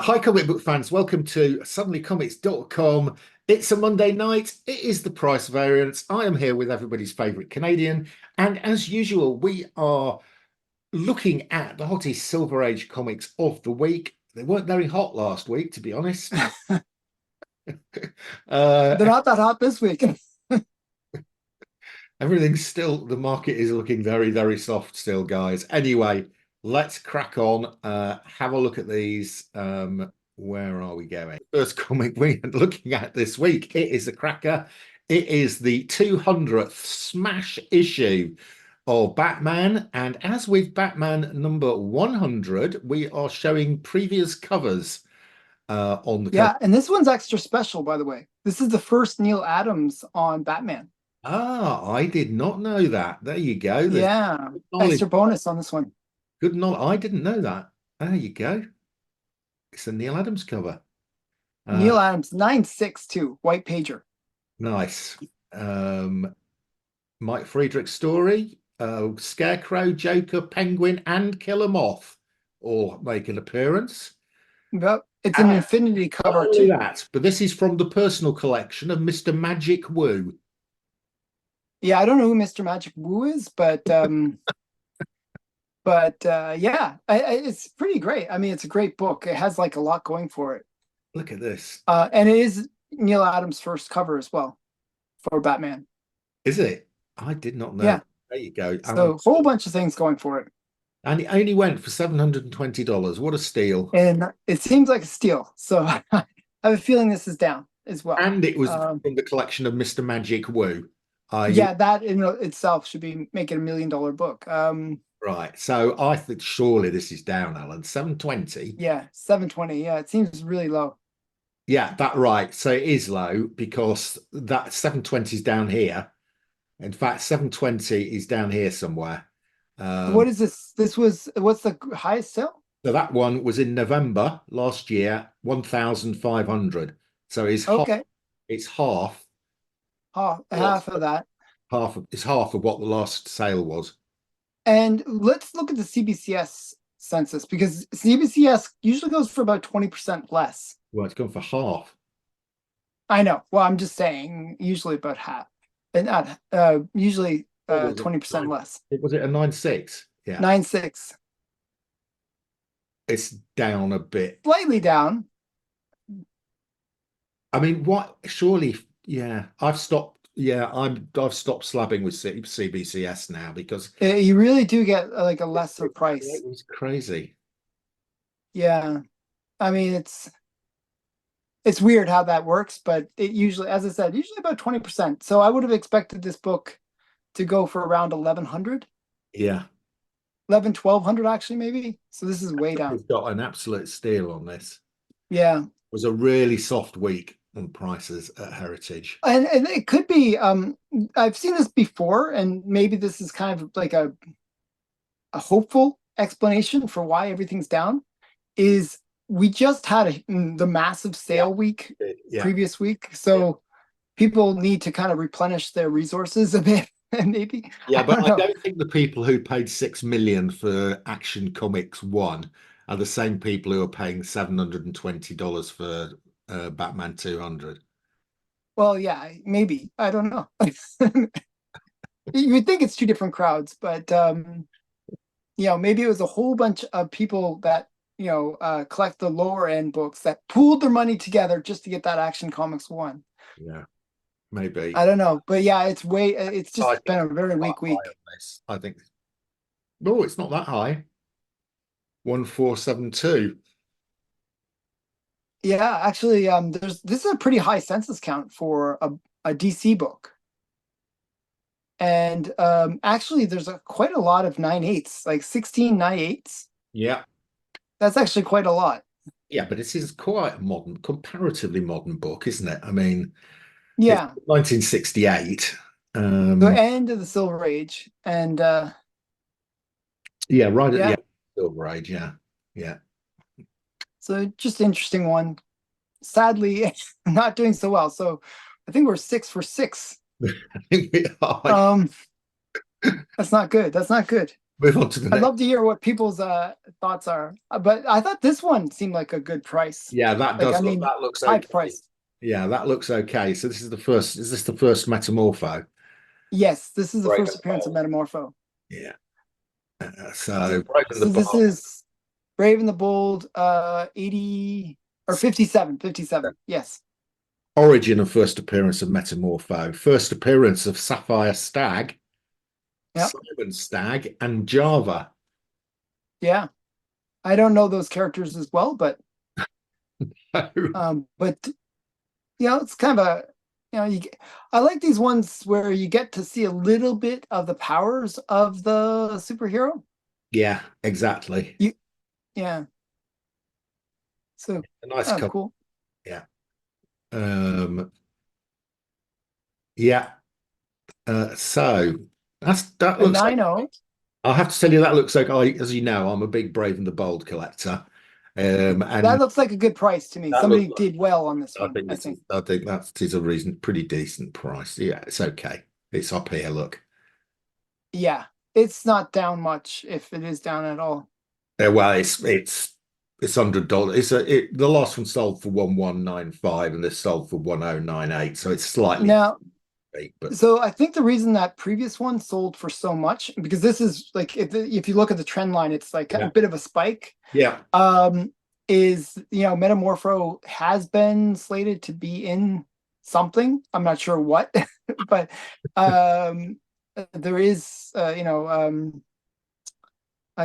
Hi, comic book fans. Welcome to suddenlycomics.com. It's a Monday night. It is the price variance. I am here with everybody's favorite Canadian. And as usual, we are looking at the hottest Silver Age comics of the week. They weren't very hot last week, to be honest. They're not that hot this week. Everything's still, the market is looking very, very soft still, guys. Anyway, let's crack on. Have a look at these. Where are we going? First comic we are looking at this week. It is a cracker. It is the 200th smash issue of Batman. And as with Batman number 100, we are showing previous covers on the cover. Yeah, and this one's extra special, by the way. This is the first Neil Adams on Batman. Ah, I did not know that. There you go. There's Yeah, extra bonus on this one. good knowledge. I didn't know that. There you go. It's a Neil Adams cover. Neil Adams, 962, white pager. Nice. Mike Friedrich's story. Scarecrow, Joker, Penguin, and Killer Moth all make an appearance. Yep, it's an infinity cover too. That, but this is from the personal collection of Mr. Magic Wu. Yeah, I don't know who Mr. Magic Wu is, but yeah, it's pretty great. I mean, it's a great book. It has like a lot going for it. Look at this. And it is Neil Adams' first cover as well for Batman. Is it? I did not know. Yeah. There you go. So a whole bunch of things going for it. And it only went for $720. What a steal. And it seems like a steal. So I have a feeling this is down as well. And it was from the collection of Mr. Magic Wu. Yeah, that in itself should be making $1 million book. Right. So I think surely this is down, Alan. 720. Yeah, 720. Yeah, it seems really low. Yeah, that right. So it is low because that 720 is down here. In fact, 720 is down here somewhere. What is this? What's the highest sale? So that one was in November last year, 1,500. So it's okay. It's half. Half of that. It's half of what the last sale was. And let's look at the CBCS census because CBCS usually goes for about 20% less. Well, it's gone for half. I know. Well, I'm just saying usually about half. And not usually 20% less. Was it a 9.6? Yeah. 9.6. It's down a bit. Slightly down. I mean, what? Surely, yeah. I've stopped. Yeah, I've stopped slabbing with CBCS now because you really do get like a lesser price. It was crazy. Yeah, I mean it's weird how that works, but it usually, as I said, usually about 20%. So I would have expected this book to go for around 1,100. Yeah. 1,100 actually, maybe. So this is way down. We've got an absolute steal on this. Yeah. It was a really soft week on prices at Heritage. And it could be, I've seen this before, and maybe this is kind of like a hopeful explanation for why everything's down, is we just had the massive sale week previous week. So people need to kind of replenish their resources a bit. Maybe. Yeah, but I don't think the people who paid $6 million for Action Comics 1 are the same people who are paying $720 for Batman 200. Well, yeah, maybe. I don't know. You would think it's two different crowds, but maybe it was a whole bunch of people that collect the lower end books that pooled their money together just to get that Action Comics 1. Yeah. Maybe. I don't know, but yeah, it's just been a very weak week. I think. No, it's not that high. 1,472. Yeah, actually, this is a pretty high census count for a DC book, and actually, there's quite a lot of 9.8s, like 16 9.8s. Yeah, that's actually quite a lot. Yeah, but this is quite a modern, comparatively modern book, isn't it? I mean. Yeah, 1968. The end of the Silver Age, and yeah, right at the end of the Silver Age. Yeah. So just interesting one. Sadly, not doing so well. So I think we're 6 for 6. I think we are. That's not good. That's not good. Move on to the I'd next. love to hear what people's thoughts are. But I thought this one seemed like a good price. Yeah, that Like, I does look. mean, That looks high okay. price. Yeah, that looks okay. So this is the first. Is this the first Metamorpho? Yes, this is the Brave first and appearance of Bold. Metamorpho. Yeah. So, So Brave and the so this Bold. is Brave and the Bold, 80 or 57, 57. Yes. Origin of first appearance of Metamorpho. First appearance of Sapphire Stag, Yep. Simon Stag, and Java. Yeah. I don't know those characters as well, but it's kind of a, I like these ones where you get to see a little bit of the powers of the superhero. Yeah, exactly. You, yeah. So, A nice oh, couple. cool. Yeah. Um, yeah. So that A looks like 9-0. I'll have to tell you that looks like as you know, I'm a big Brave and the Bold collector. That And looks like a good price to me. that looks Somebody like did well on this I one, think I this think. is I think that is a reason pretty decent price. Yeah, it's okay. It's up here, look. Yeah. It's not down much if it is down at all. Well, it's $100. The last one sold for 1195 and this sold for 1098. So it's slightly Now, cheap, but so I think the reason that previous one sold for so much, because this is like, if you look at the trend line, it's like a yeah. bit of a spike. Yeah. Um, is, Metamorpho has been slated to be in something. I'm not sure what, but there is,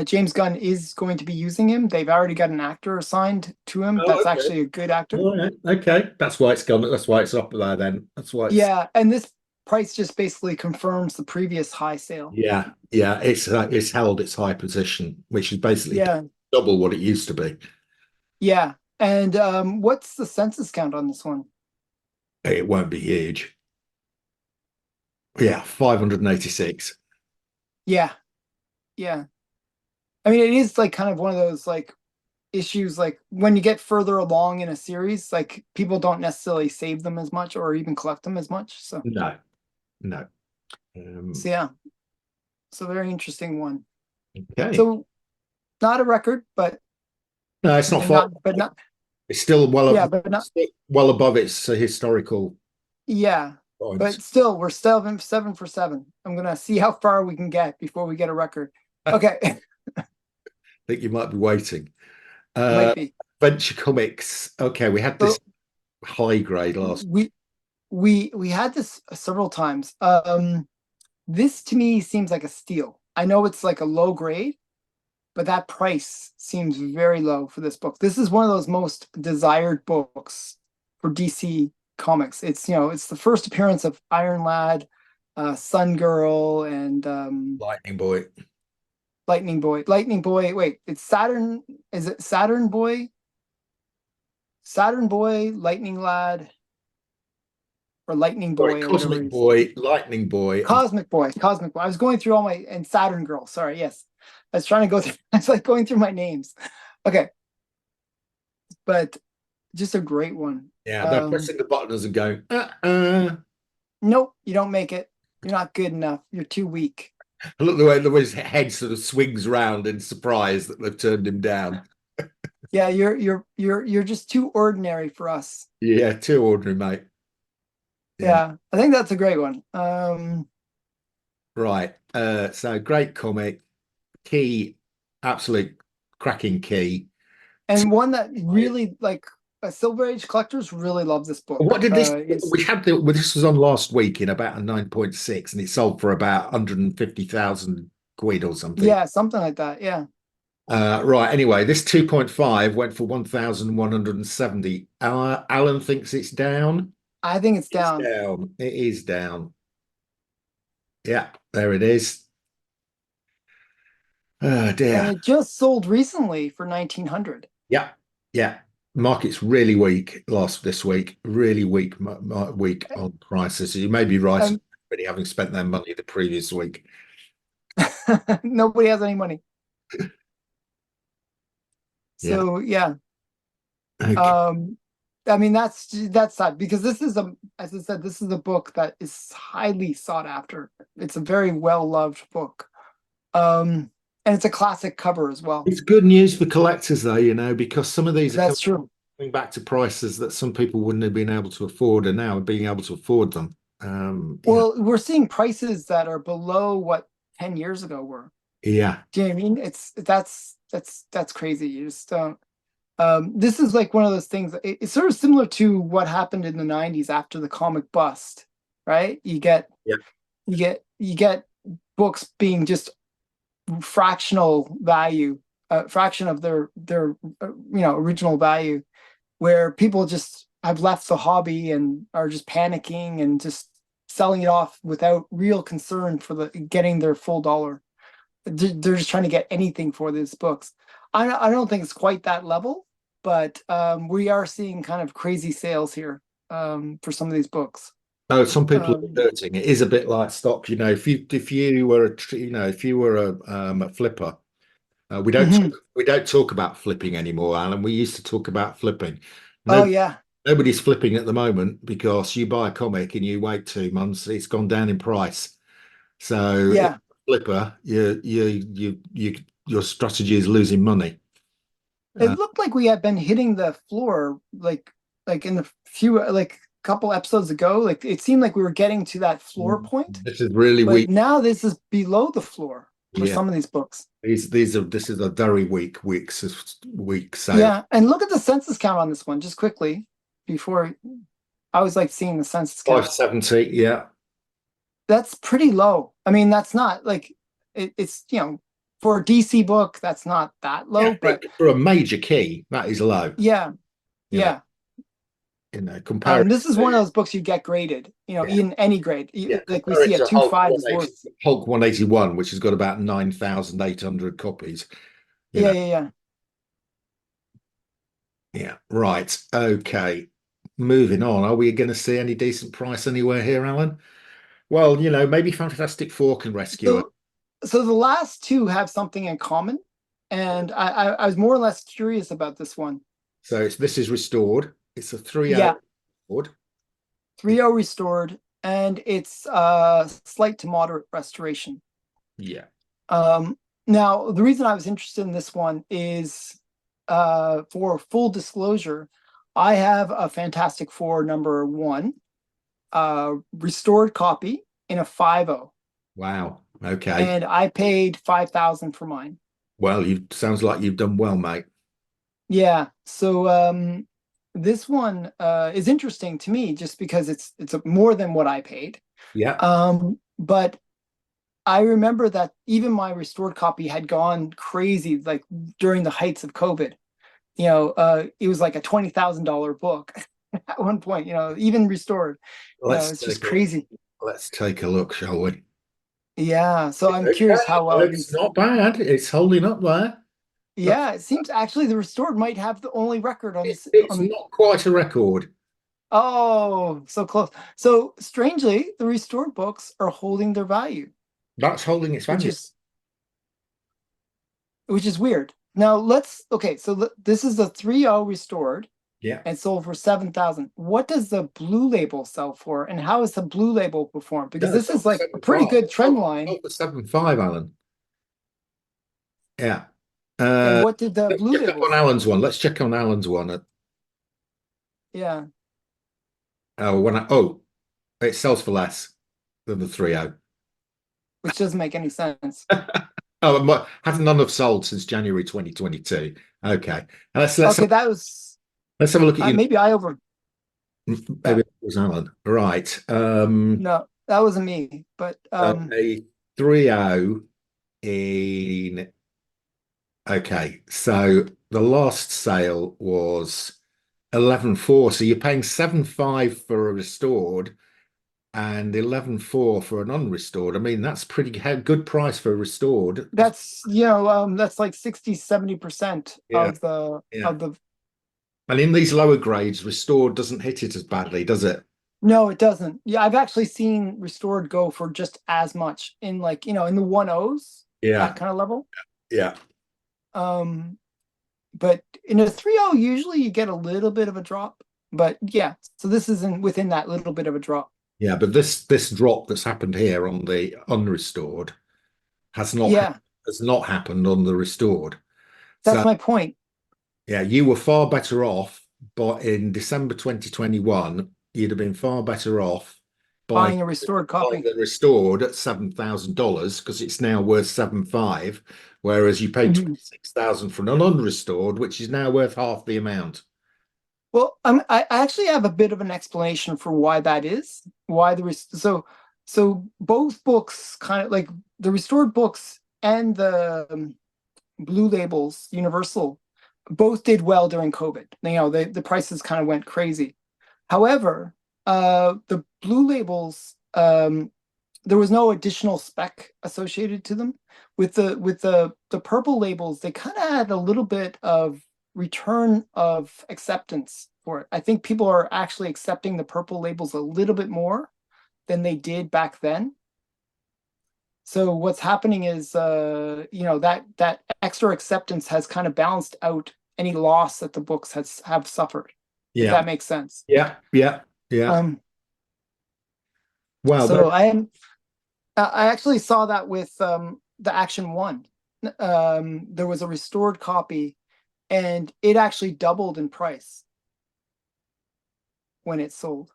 James Gunn is going to be using him. They've already got an actor assigned to him. Oh, That's okay. actually a good actor. All right. Okay. That's why it's gone. That's why it's up there then. That's why it's Yeah, and this price just basically confirms the previous high sale. yeah, yeah. It's held its high position, which is basically Yeah, double what it used to be. yeah. And what's the census count on this one? It won't be huge. Yeah, 586. Yeah, yeah. I mean, it is like kind of one of those like issues, like when you get further along in a series, like people don't necessarily save them as much or even collect them as much. So, No, no. so yeah, it's a very interesting one. Okay. So not a record, but No, it's not and far. not, It's still yeah, but not, still well above its historical yeah, points. but still, we're still 7 for 7. I'm gonna see how far we can get before we get a record. Okay, I think you might be waiting. Uh, might be. Venture Comics. Okay, we had this So high grade last. we we had this several times. This to me seems like a steal. I know it's like a low grade, but that price seems very low for this book. This is one of those most desired books for DC Comics. It's the first appearance of Iron Lad, Sun Girl, and Lightning Boy. Lightning Boy. Lightning Boy. Wait, it's Saturn. Is it Saturn Boy? Saturn Boy, Lightning Lad, or Lightning Sorry, Boy, or whatever it Cosmic is. Boy, Lightning Boy, and Cosmic Boy, Cosmic Boy. I was going through all my and Saturn Girl. Sorry, yes. I was trying to go through. I was like going through my names. Okay, but just a great one. yeah, they're pressing the buttons and going, Nope, you don't make it. You're not good enough. You're too weak. Look the way his head sort of swings round in surprise that they've turned him down. Yeah, you're just too ordinary for us. Yeah, too ordinary, mate. Yeah, Yeah, I think that's a great one. right. So great comic, key, absolute cracking key. And one that really like Silver Age collectors really love this What book. did this? Is We had well, this was on last week in about a 9.6, and it sold for about 150,000 quid or something. Yeah, something like that. Yeah. Right. Anyway, this 2.5 went for 1,170. Allan thinks it's down. I think it's It's down. down. It is down. Yeah, there it is. Oh And dear. it just sold recently for 1900. Yeah, yeah. Market's really weak this week. Really weak week on prices. You may be right. Um, Already having spent their money the previous week. nobody has any money. Yeah. So yeah. Okay. Um, I mean that's sad because this is as I said, this is a book that is highly sought after. It's a very well loved book. Um, And it's a classic cover as well. It's good news for collectors, though, because some of these are That's true. coming back to prices that some people wouldn't have been able to afford, and now being able to afford them. Well, we're seeing prices that are below what 10 years ago were. Yeah, Do you know what I mean? That's crazy. You just don't. This is like one of those things. It's sort of similar to what happened in the 90s after the comic bust, right? yeah. You get books being just fractional value, fraction of their original value, where people just have left the hobby and are just panicking and just selling it off without real concern for the getting their full dollar. They're just trying to get anything for these books. I don't think it's quite that level, but we are seeing kind of crazy sales here for some of these books. Oh, some people are Um, hurting. It is a bit like stock, if you were if you were a flipper, mhm. we don't talk about flipping anymore, Alan. We used to talk about flipping. Oh No, yeah, nobody's flipping at the moment because you buy a comic and you wait 2 months, it's gone down in price. So if yeah. you're a flipper, your strategy is losing money. It Uh, looked like we had been hitting the floor like in the few like couple episodes ago. Like it seemed like we were getting to that floor point, this is really but weak. now this is below the floor for Yeah, some of these books. these are this is a very week sale. Yeah, and look at the census count on this one just quickly before I was like seeing the census count. 570, yeah. That's pretty low. I mean, that's not like it's for a DC book, that's not that Yeah, low, but for a major key, that is low. yeah, You know, yeah. compare it This is one of to those books you get graded, yeah, in any grade. yeah, Like we compare see it a to 2.5 is worth. Hulk 181, which has got about 9,800 copies. You Yeah, know, yeah, yeah. yeah, right. Okay. Moving on. Are we going to see any decent price anywhere here, Alan? Well, maybe Fantastic Four can rescue it. So, so the last two have something in common, and I was more or less curious about this one. So this is restored. It's a 3.0 Yeah, restored. 3.0 restored, and it's slight to moderate restoration. Yeah. Um, Now, the reason I was interested in this one is for full disclosure, I have a Fantastic Four #1 restored copy in a 5.0, Wow. Okay. and I paid 5,000 for mine. Well, you sounds like you've done well, mate. Yeah, so this one is interesting to me just because it's more than what I paid. Yeah. But I remember that even my restored copy had gone crazy like during the heights of COVID. It was like a $20,000 book at one point, even restored. Let's It's just take a crazy. let's take a look, shall we? Yeah, so I'm curious Okay. how Well, well it's these. not bad. It's holding up there. That's Yeah, it seems actually the restored might have the only record on this it's on. not quite a record. Oh, so close. So strangely, the restored books are holding their value, That's holding its which value. is weird. Now okay, so this is the 3.0 restored Yeah. and sold for 7,000. What does the blue label sell for, and how is the blue label performed? Because No, it's this sold is for like a seven pretty five. good trend line. Sold for 7.5, Alan. Yeah. And Uh, what did the let's blue check up label on sell Alan's for? one. Let's check on Alan's one. Yeah, Oh, it sells for less than the 3.0. which doesn't make any sense. Oh, has none have sold since January 2022. Okay. Okay, that was Let's have a look at you. maybe I over. Maybe Yeah, it was Alan. Right. no, that wasn't me. But A 3.0 in okay. So the last sale was 11.4. So you're paying 7.5 for a restored and 11.4 for an unrestored. I mean, that's pretty good price for a restored. that's like 60-70% Yeah, of the yeah. of the. And in these lower grades, restored doesn't hit it as badly, does it? No, it doesn't. Yeah, I've actually seen restored go for just as much in like, in the 1.0s, that Yeah, kind of level. yeah, Um, but in a 3.0, usually you get a little bit of a drop. But yeah, so this isn't within that little bit of a drop. yeah. But this drop that's happened here on the unrestored has not Yeah. has not happened on the restored. That's So my point. yeah, you were far better off, but in December 2021, you'd have been far better off buying Buying a restored buying copy. the restored at $7,000 because it's now worth 7.5, whereas you paid Mhm. 26,000 for an unrestored, which is now worth half the amount. Well, I actually have a bit of an explanation for why that is. Why so both books kind of like the restored books and the blue labels, Universal, both did well during COVID. You know, the prices kind of went crazy. However, the blue labels, there was no additional spec associated to them. With the purple labels, they kind of had a little bit of return of acceptance for it. I think people are actually accepting the purple labels a little bit more than they did back then. So what's happening is, that extra acceptance has kind of balanced out any loss that the books have suffered, if Yeah, that makes sense. yeah, yeah, yeah. Um, Well, so I actually saw that with the Action One. There was a restored copy, and it actually doubled in price when it sold.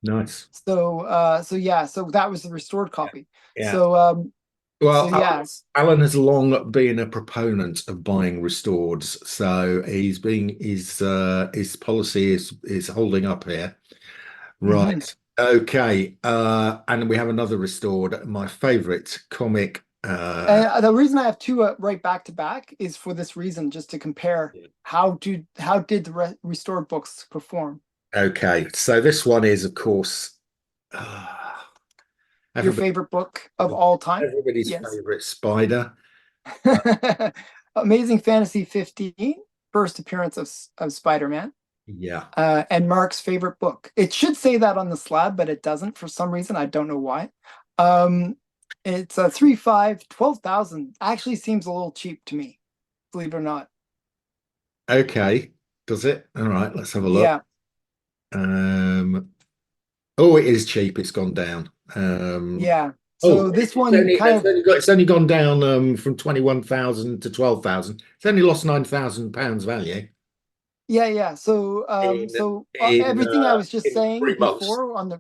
nice. So yeah, so that was the restored copy. Yeah. So so Well, yeah, Alan has long been a proponent of buying restoreds, so his policy is holding up here. mhm. Right. Okay. And we have another restored, my favorite comic. And the reason I have two right back to back is for this reason, just to compare how did the restored books perform. Okay. So this one is, of course, Your everybody, favorite book of all time? everybody's Yes. favorite spider. Amazing Fantasy 15, first appearance of Spider-Man, Yeah. and Mark's favorite book. It should say that on the slab, but it doesn't for some reason. I don't know why. Um, it's a 3.5, 12,000. Actually seems a little cheap to me, believe it or not. Okay. Does it? All right. Let's have a look. Yeah, Um, oh, it is cheap. It's gone down. yeah. Oh, So this one kind of, it's only gone down from 21,000 to 12,000. It's only lost £9,000 value yeah, yeah. So in everything I was just in saying 3 months. before on the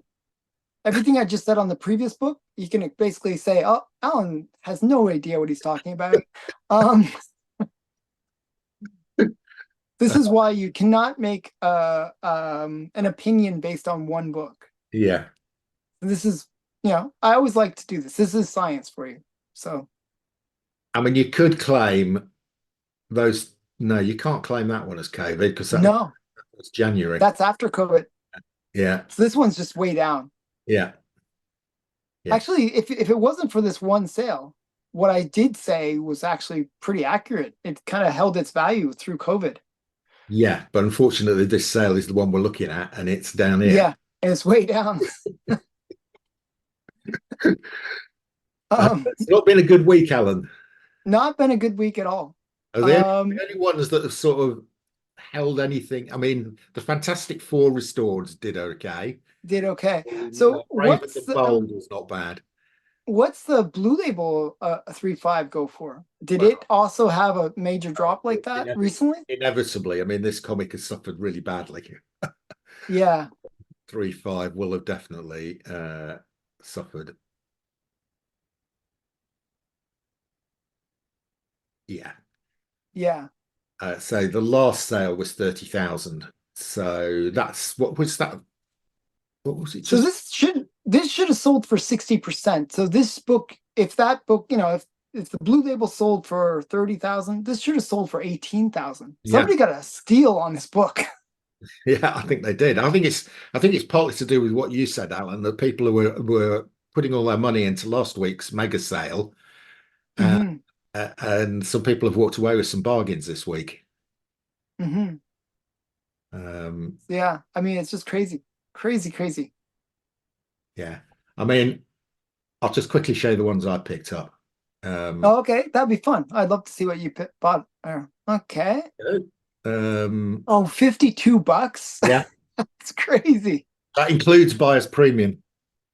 everything I just said on the previous book, you can basically say, "Oh, Allan has no idea what he's talking about." Um, this is why you cannot make an opinion based on one book. Yeah. This is, I always like to do this. This is science for you. So I mean, you could claim those. No, you can't claim that one as COVID because no, was January. that's after COVID. Yeah. So this one's just way down. Yeah. Yeah. Actually, if it wasn't for this one sale, what I did say was actually pretty accurate. It kind of held its value through COVID. Yeah. But unfortunately, this sale is the one we're looking at, and it's down here. Yeah, and it's way down. It's not been a good week, Alan. Not been a good week at all. Are they Um, the only ones that have sort of held anything? I mean, the Fantastic Four restored did okay. did okay. So Brave and Bold was not bad. what's the Blue Label 3.5 go for? Did Well, it also have a major drop like that recently? inevitably, I mean, this comic has suffered really badly. Yeah, 3.5 will have definitely suffered. Yeah. yeah. So the last sale was 30,000. So that's what was that? What was it? So Just this should have sold for 60%. So this book, if that book, if the Blue Label sold for 30,000, this should have sold for 18,000. yeah, Somebody got a steal on this book. yeah. I think they did. I think it's partly to do with what you said, Alan, that people were putting all their money into last week's mega sale, uh, Hmm. and some people have walked away with some bargains this week. Hmm. Um, Yeah, I mean it's just crazy, crazy, crazy. yeah. I mean, I'll just quickly show you the ones I picked up. Oh, okay, that'd be fun. I'd love to see what you bought. Okay. Oh, $52. Yeah, It's crazy. that includes buyer's premium.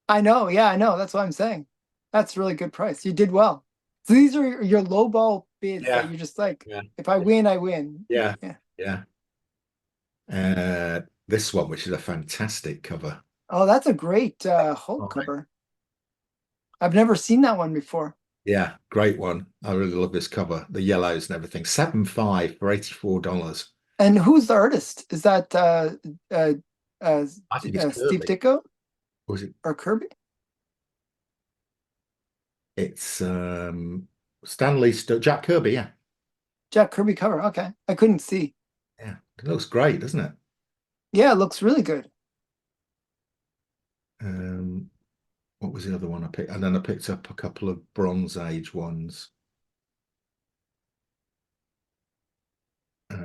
I know. Yeah, I know. That's what I'm saying. That's a really good price. You did well. So these are your lowball bids that Yeah, you're just like, yeah, if I win, I win. yeah, Yeah. yeah. This one, which is a fantastic cover. Oh, that's a great Hulk All right. cover. I've never seen that one before. Yeah, great one. I really love this cover, the yellows and everything. 7.5 for $84. And who's the artist? Is that uh, uh, I think it's Steve Kirby. Ditko Was it? or Kirby? It's Jack Kirby. Yeah, Jack Kirby cover. Okay. I couldn't see. yeah. It looks great, doesn't it? Yeah, it looks really good. Um, what was the other one I picked? And then I picked up a couple of Bronze Age ones.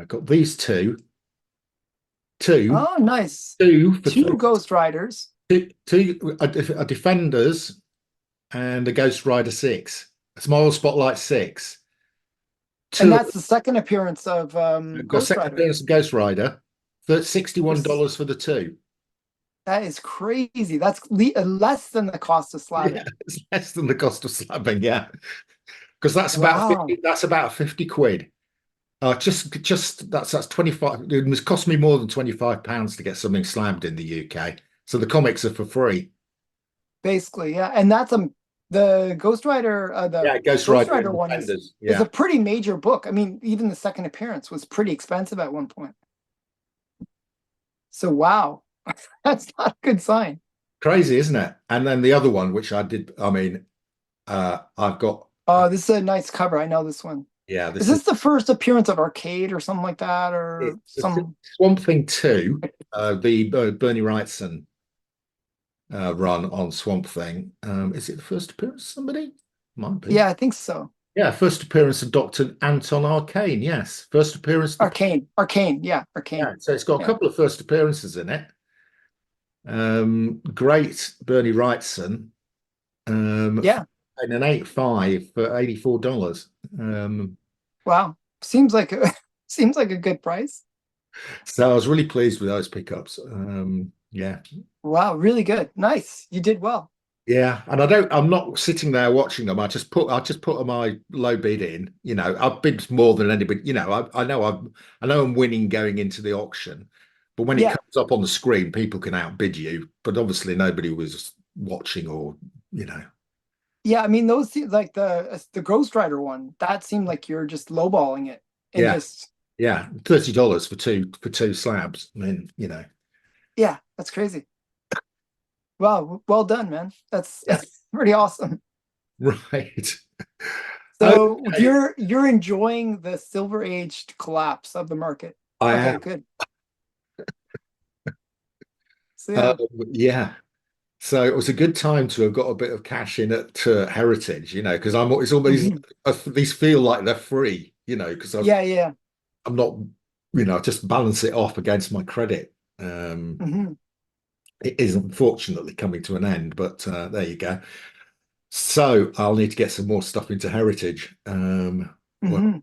Got these two, Oh, nice. two for Two Ghost Riders. two a Defenders and a Ghost Rider 6, a Small Spotlight 6. And Two, that's the second appearance of got Ghost second Rider. appearance of Ghost Rider, This, $61 for the two. that is crazy. That's less than the cost of Yeah, slabbing. it's less than the cost of slabbing, yeah. Because that's about Wow. 50, that's about 50 quid. Just that's 25. It must cost me more than £25 to get something slabbed in the UK. So the comics are for free. Basically, yeah. And that's the Ghost Rider, the Yeah, Ghost Ghost Rider Rider and one Defenders. is Yeah, a pretty major book. I mean, even the second appearance was pretty expensive at one point. So wow, that's not a good sign. crazy, isn't it? And then the other one, which I did, I've got, Oh, this is a nice cover. I know this one. yeah, Is this is this the first appearance of Arcade or something like that, or it's some? Swamp Thing 2, the Bernie Wrightson run on Swamp Thing. Is it the first appearance of somebody? Might be. Yeah, I think so. Yeah, first appearance of Dr. Anton Arcane. Yes, first appearance of the Arcane. Yeah, Arcane. yeah. So it's got a Yeah, couple of first appearances in it. Great Bernie Wrightson. yeah. And an 8.5 for $84. Um, Wow, seems like a seems like a good price. so I was really pleased with those pickups. Yeah, Wow, really good. Nice. You did well. yeah, and I'm not sitting there watching them. I just put my low bid in. You know, I've bid more than anybody. You know, I know I'm winning going into the auction, but when it Yeah, comes up on the screen, people can outbid you. But obviously, nobody was watching or you know. yeah. I mean, those like the Ghost Rider one. That seemed like you're just lowballing it and Yeah, just yeah, $30 for two slabs. I mean, you know, yeah. That's crazy. Wow, well done, man. That's yeah, that's pretty awesome. right. So Okay, you're enjoying the silver aged collapse of the market. I Okay, am. good. So yeah. Yeah. So it was a good time to have got a bit of cash in at Heritage, you know, because it's always Mhm. these feel like they're free, you know, because Yeah, yeah. I'm not, you know, I just balance it off against my credit. Hmm. It is unfortunately coming to an end, but there you go. So I'll need to get some more stuff into Heritage. Well, Hmm.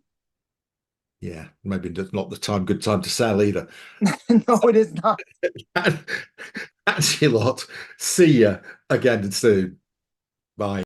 yeah, maybe not the good time to sell either. No, it is not. That's your lot. See ya again soon. Bye.